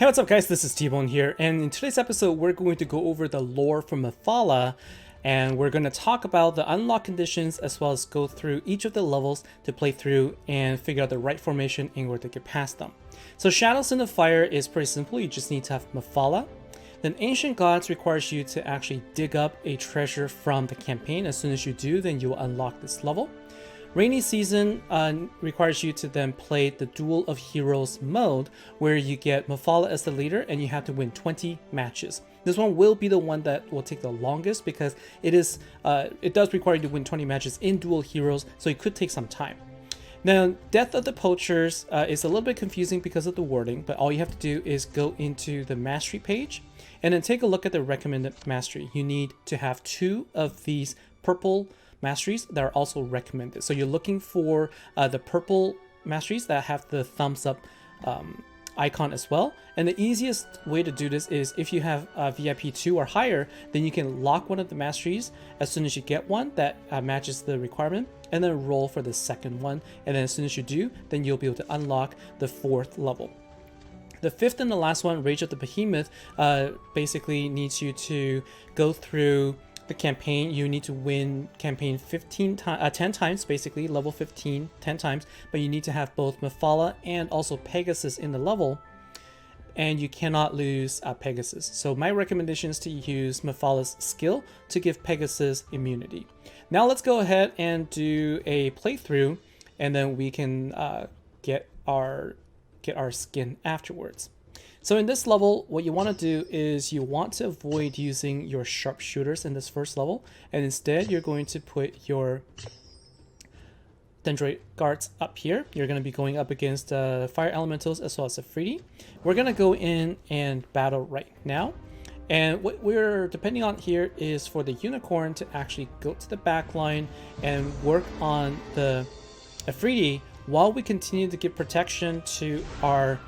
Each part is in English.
Hey, what's up guys, this is T-Bone here, and in today's episode we're going to go over the lore from Mephala, and we're going to talk about the unlock conditions as well as go through each of the levels to play through and figure out the right formation in order to get past them. So Shadows in the Fire is pretty simple, you just need to have Mephala. Then Ancient Gods requires you to actually dig up a treasure from the campaign. As soon as you do, then you will unlock this level. Rainy Season requires you to then play the Duel of Heroes mode, where you get Mephala as the leader and you have to win 20 matches. This one will be the one that will take the longest because it does require you to win 20 matches in Duel Heroes, so it could take some time. Now, Death of the Poachers is a little bit confusing because of the wording, but all you have to do is go into the mastery page and then take a look at the recommended mastery. You need to have 2 of these purple masteries that are also recommended. So you're looking for the purple masteries that have the thumbs up icon as well. And the easiest way to do this is if you have VIP 2 or higher, then you can lock one of the masteries as soon as you get one that matches the requirement, and then roll for the second one. And then as soon as you do, then you'll be able to unlock the 4th level. The 5th and the last one, Rage of the Behemoth, basically needs you to go through the campaign. You need to win campaign 10 times, basically level 15 10 times, but you need to have both Mephala and also Pegasus in the level, and you cannot lose Pegasus. So my recommendation is to use Mephala's skill to give Pegasus immunity. Now let's go ahead and do a playthrough, and then we can get our skin afterwards. So in this level, what you want to do is you want to avoid using your sharpshooters in this first level, and instead you're going to put your Dendroid guards up here. You're going to be going up against fire elementals as well as a Freedy. We're going to go in and battle right now. And what we're depending on here is for the unicorn to actually go to the back line and work on the Freedy while we continue to give protection to our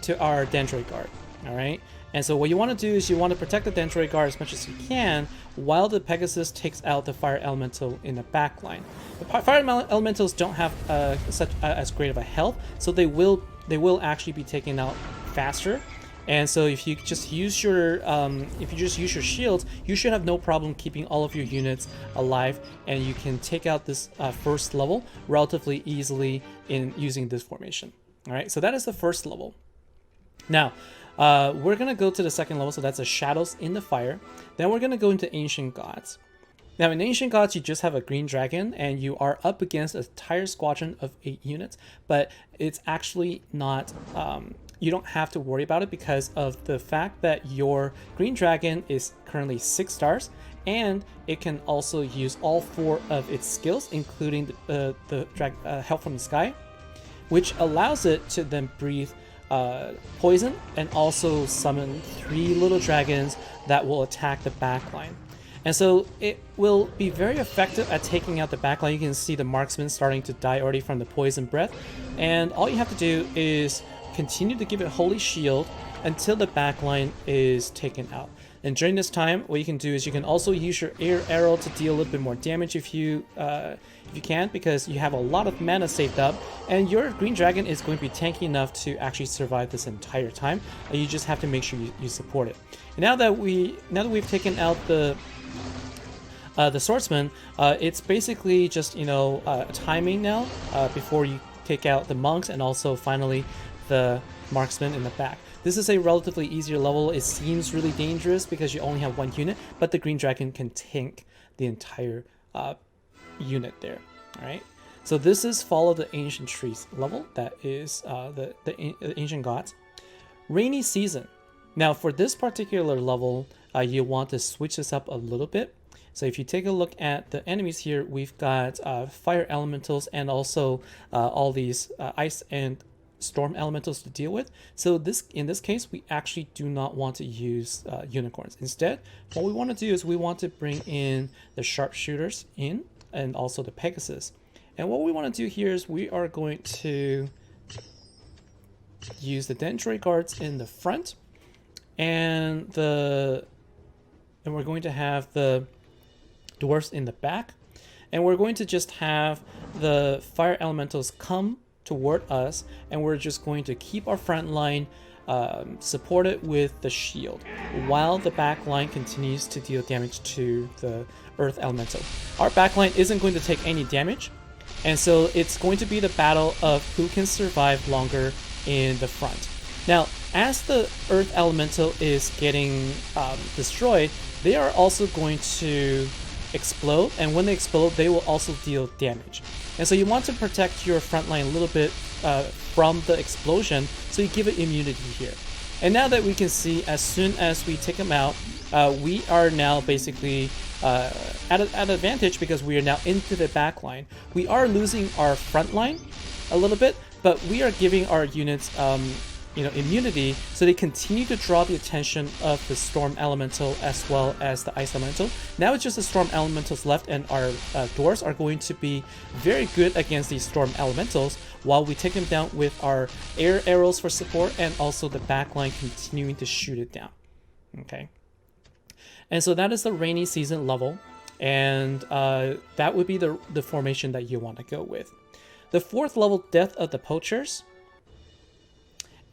Dendroid guard. All right, and so what you want to do is you want to protect the Dendroid guard as much as you can while the Pegasus takes out the fire elemental in the back line. The fire elementals don't have as great of a health, so they will actually be taken out faster. And so if you just use your shields, you should have no problem keeping all of your units alive, and you can take out this first level relatively easily in using this formation. All right, so that is the first level. Now, we're going to go to the second level, so that's the Shadows in the Fire. Then we're going to go into Ancient Gods. Now, in Ancient Gods, you just have a green dragon, and you are up against an entire squadron of 8 units, but it's actually not... you don't have to worry about it because of the fact that your green dragon is currently 6 stars, and it can also use all 4 of its skills, including the Help from the Sky, which allows it to then breathe poison and also summon 3 little dragons that will attack the backline. And so it will be very effective at taking out the backline. You can see the marksman starting to die already from the poison breath, and all you have to do is continue to give it Holy Shield until the backline is taken out. And during this time, what you can do is you can also use your air arrow to deal a little bit more damage if you can, because you have a lot of mana saved up, and your green dragon is going to be tanky enough to actually survive this entire time. And you just have to make sure you support it. And now that we've taken out the swordsman, it's basically just timing now before you take out the monks and also finally the marksman in the back. This is a relatively easier level. It seems really dangerous because you only have 1 unit, but the green dragon can tank the entire unit there. All right, so this is Fall of the Ancient Trees level. That is the Ancient Gods. Rainy Season. Now for this particular level, you want to switch this up a little bit. So if you take a look at the enemies here, we've got fire elementals and also all these ice and storm elementals to deal with. So in this case, we actually do not want to use unicorns. Instead, what we want to do is we want to bring in the sharpshooters in, and also the Pegasus. And what we want to do here is we are going to use the Dendroid guards in the front, and we're going to have the dwarfs in the back, and we're going to just have the fire elementals come toward us, and we're just going to keep our front line support it with the shield while the back line continues to deal damage to the Earth Elemental. Our back line isn't going to take any damage, and so it's going to be the battle of who can survive longer in the front. Now, as the Earth Elemental is getting destroyed, they are also going to explode, and when they explode, they will also deal damage. And so you want to protect your front line a little bit from the explosion, so you give it immunity here. And now that we can see, as soon as we take them out, we are now basically at an advantage because we are now into the back line. We are losing our front line a little bit, but we are giving our units immunity, so they continue to draw the attention of the Storm Elemental as well as the Ice Elemental. Now it's just the Storm Elementals left, and our Dwarves are going to be very good against these Storm Elementals while we take them down with our air arrows for support and also the backline continuing to shoot it down. Okay. And so that is the rainy season level, and that would be the formation that you want to go with. The 4th level, Death of the Poachers,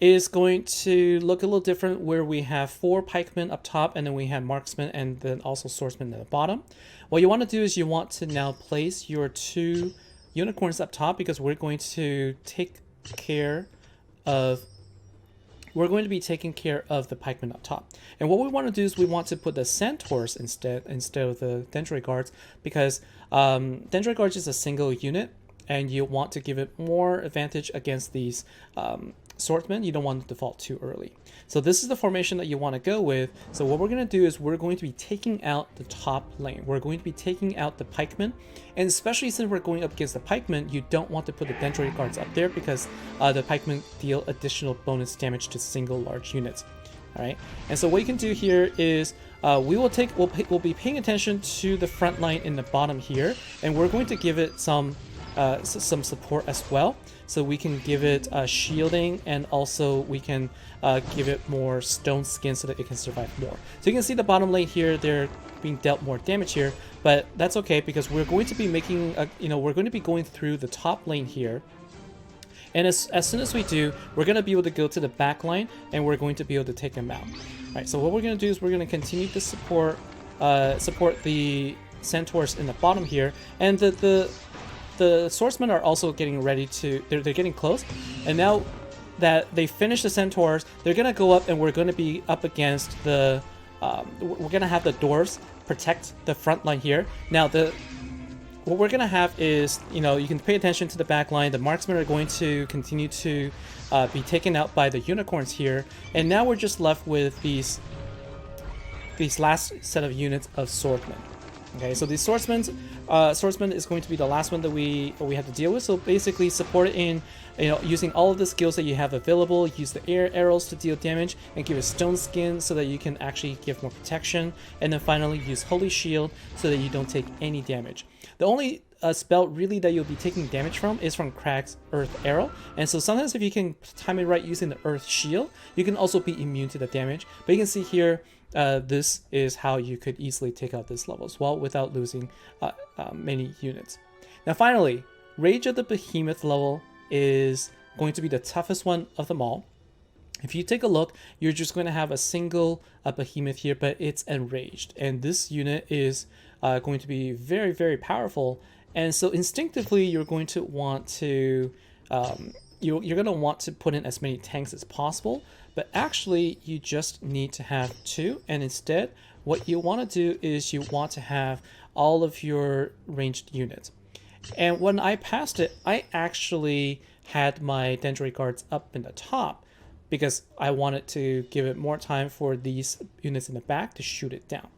is going to look a little different, where we have 4 pikemen up top, and then we have marksmen and then also swordsmen at the bottom. What you want to do is you want to now place your 2 unicorns up top, because we're going to take care of be taking care of the pikemen up top. And what we want to do is we want to put the centaurs instead of the dendroid guards, because dendroid guards is a single unit, and you want to give it more advantage against these swordsmen. You don't want to default too early. So this is the formation that you want to go with. So what we're going to do is we're going to be taking out the top lane. We're going to be taking out the pikemen, and especially since we're going up against the pikemen, you don't want to put the dendroid guards up there, because the pikemen deal additional bonus damage to single large units. All right, and so what you can do here is we'll be paying attention to the front line in the bottom here, and we're going to give it some support as well. So we can give it shielding, and also we can give it more stone skin so that it can survive more. So you can see the bottom lane here, they're being dealt more damage here, but that's okay, because we're going to be making we're going to be going through the top lane here. And as soon as we do, we're going to be able to go to the back line, and we're going to be able to take them out. All right, so what we're going to do is we're going to continue to support the centaurs in the bottom here, and the swordsmen are also getting ready to, they're getting close. And now that they finish the centaurs, they're going to go up, and we're going to be up against the, we're going to have the dwarves protect the front line here. Now what we're going to have is, you can pay attention to the back line. The marksmen are going to continue to be taken out by the unicorns here. And now we're just left with these last set of units of swordsmen. Okay, so the swordsman is going to be the last one that we have to deal with. So basically, support it in using all of the skills that you have available. Use the air arrows to deal damage, and give it stone skin so that you can actually give more protection. And then finally, use holy shield so that you don't take any damage. The only spell really that you'll be taking damage from is from Crag's Earth Arrow, and so sometimes if you can time it right using the Earth Shield, you can also be immune to the damage. But you can see here, this is how you could easily take out this level as well without losing many units. Now finally, Rage of the Behemoth level is going to be the toughest one of them all. If you take a look, you're just going to have a single behemoth here, but it's enraged, and this unit is going to be very, very powerful. And so instinctively, you're going to want to you're going to want to put in as many tanks as possible, but actually you just need to have 2. And instead, what you want to do is you want to have all of your ranged units. And when I passed it, I actually had my dendroid guards up in the top, because I wanted to give it more time for these units in the back to shoot it down.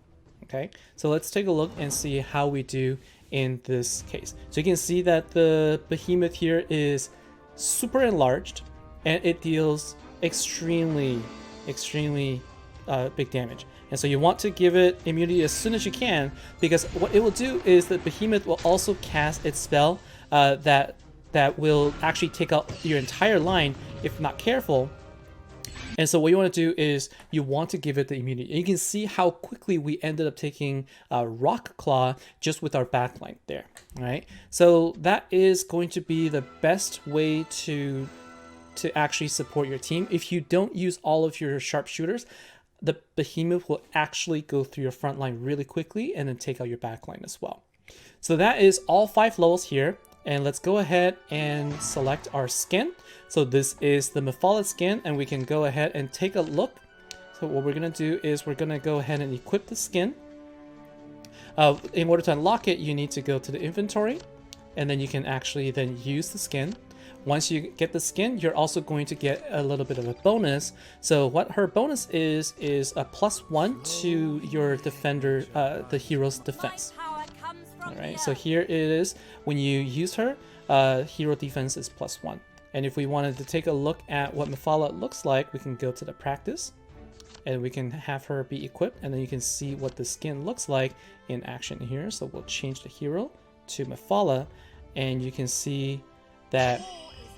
Okay, so let's take a look and see how we do in this case. So you can see that the behemoth here is super enlarged, and it deals extremely big damage. And so you want to give it immunity as soon as you can, because what it will do is the behemoth will also cast its spell that will actually take out your entire line if not careful. And so what you want to do is you want to give it the immunity. And you can see how quickly we ended up taking Rock Claw just with our backline there. All right, so that is going to be the best way to to actually support your team. If you don't use all of your sharpshooters, the Behemoth will actually go through your front line really quickly and then take out your back line as well. So that is all 5 levels here. And let's go ahead and select our skin. So this is the Mephala skin, and we can go ahead and take a look. So what we're gonna do is we're gonna go ahead and equip the skin. In order to unlock it, you need to go to the inventory, and then you can actually then use the skin. Once you get the skin, you're also going to get a little bit of a bonus. So what her bonus is a +1 to your defender, the hero's defense. All right, so here it is. When you use her, hero defense is +1. And if we wanted to take a look at what Mephala looks like, we can go to the practice, and we can have her be equipped, and then you can see what the skin looks like in action here. So we'll change the hero to Mephala, and you can see that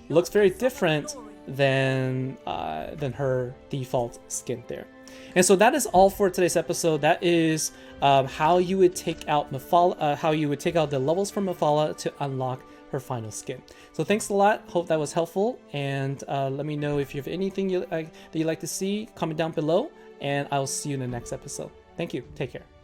looks very different than her default skin there. And so that is all for today's episode. That is how you would take out Mephala, how you would take out the levels from Mephala to unlock her final skin. So thanks a lot. Hope that was helpful. And let me know if you have anything that you'd like to see. Comment down below, and I'll see you in the next episode. Thank you. Take care.